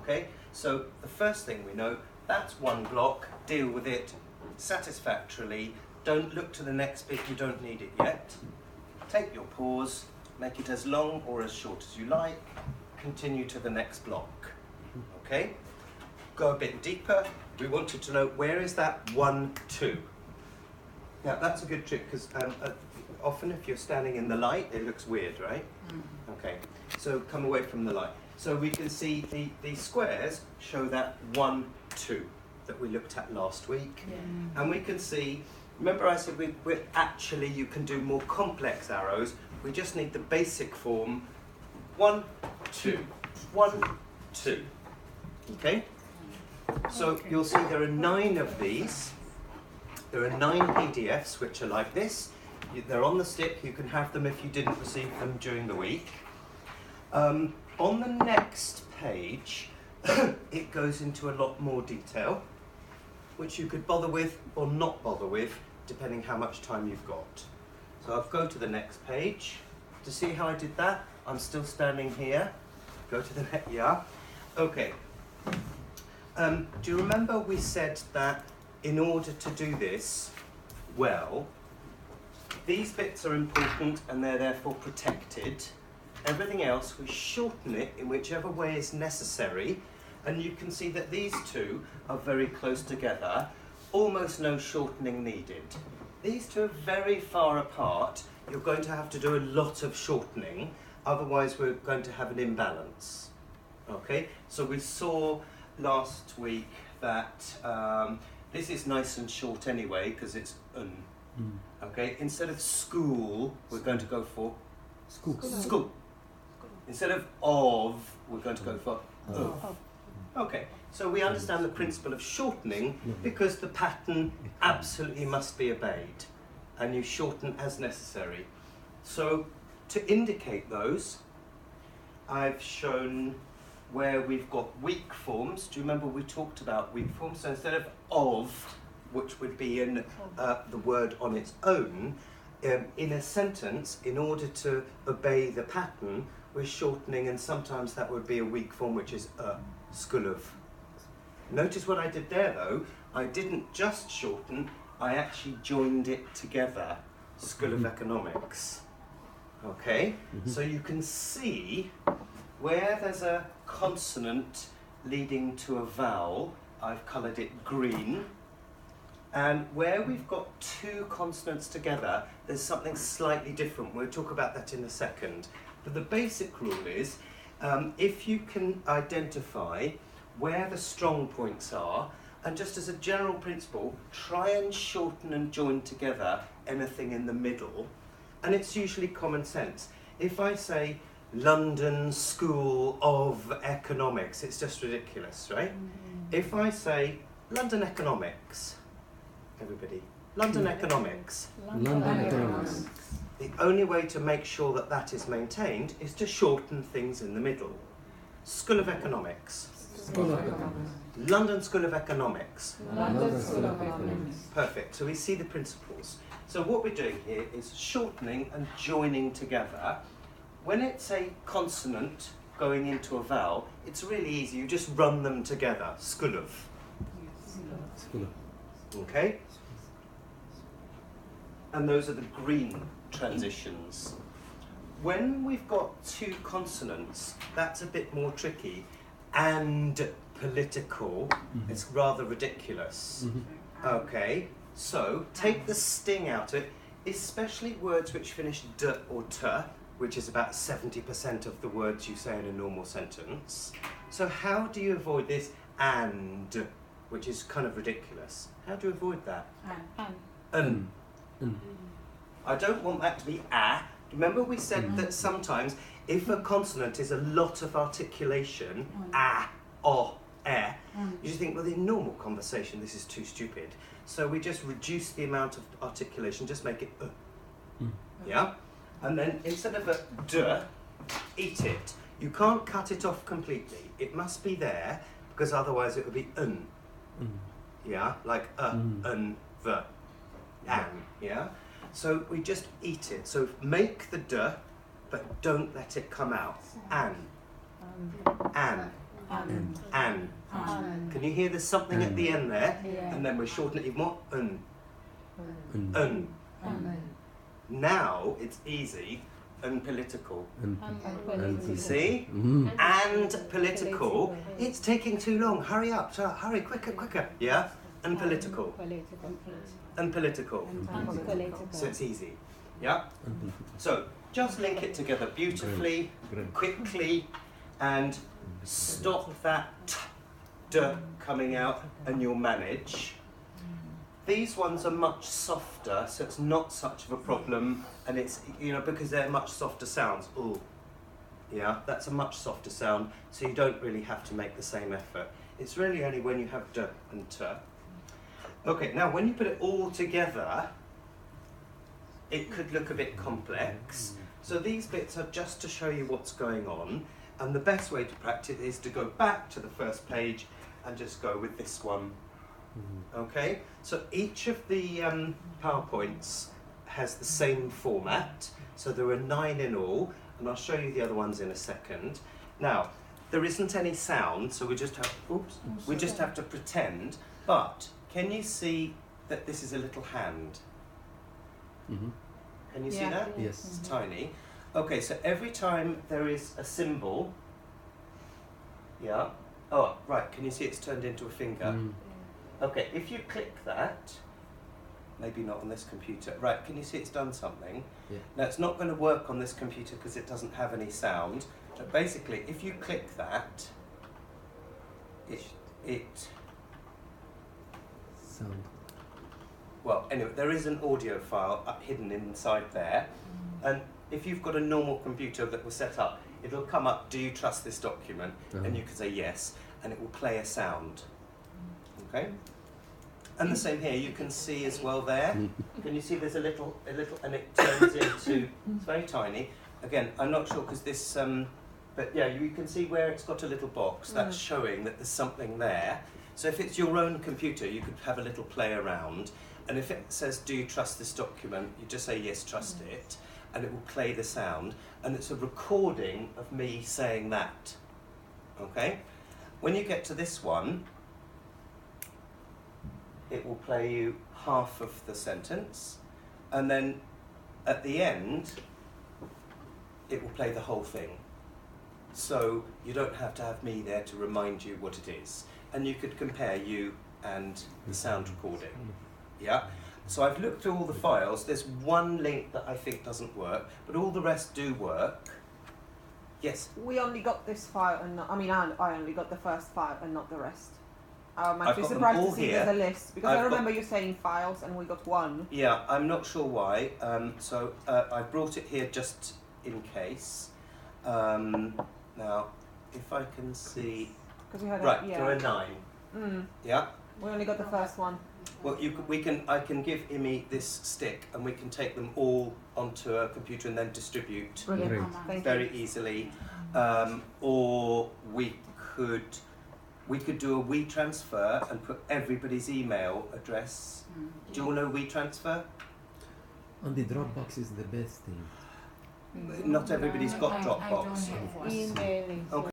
Okay, so the first thing we know, that's one block, deal with it satisfactorily, don't look to the next bit, you don't need it yet. Take your pause, make it as long or as short as you like, continue to the next block. Okay, go a bit deeper, we wanted to know where is that 1, 2. Now that's a good trick because often if you're standing in the light, it looks weird, right? Okay, so come away from the light. So we can see these squares show that 1, 2 that we looked at last week. Yeah. And we can see, remember I said we're actually, you can do more complex arrows. We just need the basic form, 1, 2, 1, 2. Okay? So you'll see there are 9 of these. There are 9 PDFs which are like this. They're on the stick, you can have them if you didn't receive them during the week. On the next page, it goes into a lot more detail, which you could bother with or not bother with, depending how much time you've got. So I'll go to the next page. To see how I did that, I'm still standing here. Go to the next, yeah. Okay. Do you remember we said that in order to do this well, these bits are important and they're therefore protected. Everything else, we shorten it in whichever way is necessary. And you can see that these two are very close together, almost no shortening needed. These two are very far apart. You're going to have to do a lot of shortening, otherwise we're going to have an imbalance. Okay, so we saw last week that this is nice and short anyway, because it's Okay, instead of school, we're going to go for School. school. Instead of, we're going to go for of. Okay, so we understand the principle of shortening because the pattern absolutely must be obeyed, and you shorten as necessary. So to indicate those, I've shown where we've got weak forms. Do you remember we talked about weak forms? So instead of, which would be in the word on its own, in a sentence, in order to obey the pattern, we're shortening, and sometimes that would be a weak form, which is school of. Notice what I did there though, I didn't just shorten, I actually joined it together, School of Economics. Okay, so you can see where there's a consonant leading to a vowel, I've coloured it green, and where we've got 2 consonants together, there's something slightly different. We'll talk about that in a second. But the basic rule is, if you can identify where the strong points are, and just as a general principle, try and shorten and join together anything in the middle, and it's usually common sense. If I say London School of Economics, it's just ridiculous, right? If I say London Economics, everybody, London Economics. London Economics. The only way to make sure that that is maintained is to shorten things in the middle. School of Economics. School of Economics. London School of Economics. London School of Economics. Perfect. So we see the principles. So what we're doing here is shortening and joining together. When it's a consonant going into a vowel, it's really easy. You just run them together. School of. School of. Okay? And those are the green transitions. When we've got 2 consonants, that's a bit more tricky and political. It's rather ridiculous. Okay, so take the sting out of it, especially words which finish d or t, which is about 70% of the words you say in a normal sentence. So how do you avoid this and, which is kind of ridiculous? How do you avoid that? I don't want that to be a. Remember we said that sometimes if a consonant is a lot of articulation, a, o, e, you just think, well, in normal conversation this is too stupid. So we just reduce the amount of articulation, just make it yeah? And then instead of a d, eat it. You can't cut it off completely. It must be there, because otherwise it would be yeah? Like v, an, yeah? So we just eat it. So make the d, but don't let it come out. An. An. Can you hear there's something at the end there? And then we shorten it even more. Un. Un. Now it's easy. Unpolitical. See? And political. It's taking too long. Hurry up. Hurry. Quicker. Yeah? Unpolitical. Unpolitical. So it's easy. Yeah? So just link it together beautifully, quickly, and stop that d coming out, and you'll manage. These ones are much softer, so it's not such of a problem, and it's, you know, because they're much softer sounds. Ooh, yeah, that's a much softer sound, so you don't really have to make the same effort. It's really only when you have d and t. Okay, now when you put it all together, it could look a bit complex. So these bits are just to show you what's going on, and the best way to practice is to go back to the first page and just go with this one. Okay, so each of the PowerPoints has the same format, so there are 9 in all, and I'll show you the other ones in a second. Now, there isn't any sound, so we just have to pretend, but can you see that this is a little hand? Can you see that? Yes. It's tiny. Okay, so every time there is a symbol, yeah, oh, right, can you see it's turned into a finger? Okay, if you click that, maybe not on this computer. Right, can you see it's done something? Yeah. Now it's not going to work on this computer because it doesn't have any sound. But basically, if you click that, it Sound. well, anyway, there is an audio file hidden inside there. And if you've got a normal computer that was set up, it'll come up, do you trust this document? And you can say yes, and it will play a sound. Okay? And the same here, you can see as well there. Can you see there's a little, and it turns into, it's very tiny. Again, I'm not sure because this, but yeah, you can see where it's got a little box. That's showing that there's something there. So if it's your own computer, you could have a little play around. And if it says, do you trust this document? You just say, yes, trust it. And it will play the sound. And it's a recording of me saying that. Okay? When you get to this one, it will play you half of the sentence, and then at the end it will play the whole thing. So you don't have to have me there to remind you what it is, and you could compare you and the sound recording. Yeah? So I've looked at all the files. There's one link that I think doesn't work, but all the rest do work. Yes? We only got this file, and I only got the first file and not the rest. I'm I've actually got them surprised all to see here. there's a list, because I remember you saying files and we got one. Yeah, I'm not sure why. So I brought it here just in case. Now, if I can see, Because you had right, yeah. there are 9. Yeah. We only got the first one. Well, I can give Imi this stick, and we can take them all onto a computer and then distribute Brilliant. Great. Thank very easily. Or we could do a WeTransfer and put everybody's email address. Do you all know WeTransfer? And the Dropbox is the best thing. Not everybody's got Dropbox. you. Emailing. Okay.